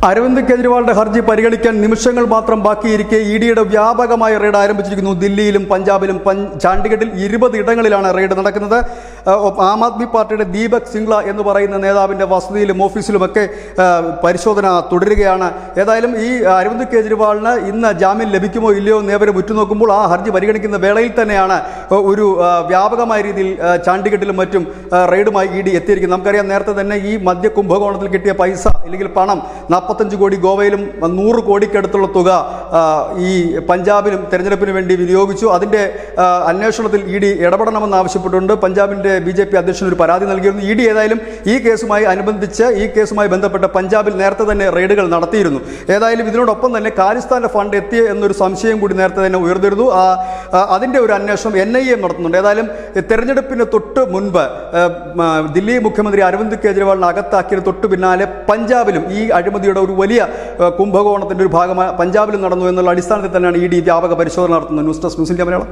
അരവിന്ദ് കെജ്രിവാളിന്റെ ഹർജി പരിഗണിക്കാൻ നിമിഷങ്ങൾ മാത്രം ബാക്കിയിരിക്കെ ഇഡിയുടെ വ്യാപകമായ റെയ്ഡ് ആരംഭിച്ചിരിക്കുന്നു. ദില്ലിയിലും പഞ്ചാബിലും ചണ്ഡീഗഡിൽ 20 ഇടങ്ങളിലാണ് റെയ്ഡ് നടക്കുന്നത്. ആം ആദ്മി പാർട്ടിയുടെ ദീപക് സിംഗ്ല എന്ന് പറയുന്ന നേതാവിൻ്റെ വസതിയിലും ഓഫീസിലുമൊക്കെ പരിശോധന തുടരുകയാണ്. ഏതായാലും ഈ അരവിന്ദ് കെജ്രിവാളിന് ഇന്ന് ജാമ്യം ലഭിക്കുമോ ഇല്ലയോ എന്ന് ഏവരും ഉറ്റുനോക്കുമ്പോൾ ആ ഹർജി പരിഗണിക്കുന്ന വേളയിൽ തന്നെയാണ് ഒരു വ്യാപകമായ രീതിയിൽ ചണ്ഡീഗഡിലും മറ്റും റെയ്ഡുമായി ഇഡി എത്തിയിരിക്കുന്നത്. നമുക്കറിയാം, നേരത്തെ തന്നെ ഈ മദ്യ കുംഭകോണത്തിൽ കിട്ടിയ പൈസ അല്ലെങ്കിൽ പണം 45 കോടി ഗോവയിലും 100 കോടിക്കടുത്തുള്ള തുക ഈ പഞ്ചാബിലും തെരഞ്ഞെടുപ്പിന് വേണ്ടി വിനിയോഗിച്ചു. അതിൻ്റെ അന്വേഷണത്തിൽ ഇഡി ഇടപെടണമെന്ന് ആവശ്യപ്പെട്ടുകൊണ്ട് പഞ്ചാബിൻ്റെ BJP അധ്യക്ഷൻ ഒരു പരാതി നൽകിയിരുന്നു. ഇഡി ഏതായാലും ഈ കേസുമായി ബന്ധപ്പെട്ട് പഞ്ചാബിൽ നേരത്തെ തന്നെ റെയ്ഡുകൾ നടത്തിയിരുന്നു. ഏതായാലും ഇതിനോടൊപ്പം തന്നെ ഖാലിസ്ഥാൻ്റെ ഫണ്ട് എത്തിയ എന്നൊരു സംശയം കൂടി നേരത്തെ തന്നെ ഉയർന്നിരുന്നു. അതിൻ്റെ ഒരു അന്വേഷണം NIA നടത്തുന്നുണ്ട്. ഏതായാലും തെരഞ്ഞെടുപ്പിന് തൊട്ട് മുൻപ് ദില്ലി മുഖ്യമന്ത്രി അരവിന്ദ് കെജ്രിവാളിനെ അകത്താക്കിയതിന് തൊട്ട് പിന്നാലെ പഞ്ചാബിലും ഈ അഴിമതിയുടെ ഒരു വലിയ കുംഭകോണത്തിൻ്റെ ഒരു ഭാഗമായി പഞ്ചാബിലും നടന്നു എന്നുള്ള അടിസ്ഥാനത്തിൽ തന്നെയാണ് ഇഡി വ്യാപക പരിശോധന നടത്തുന്നത്. News desk news India Malayalam.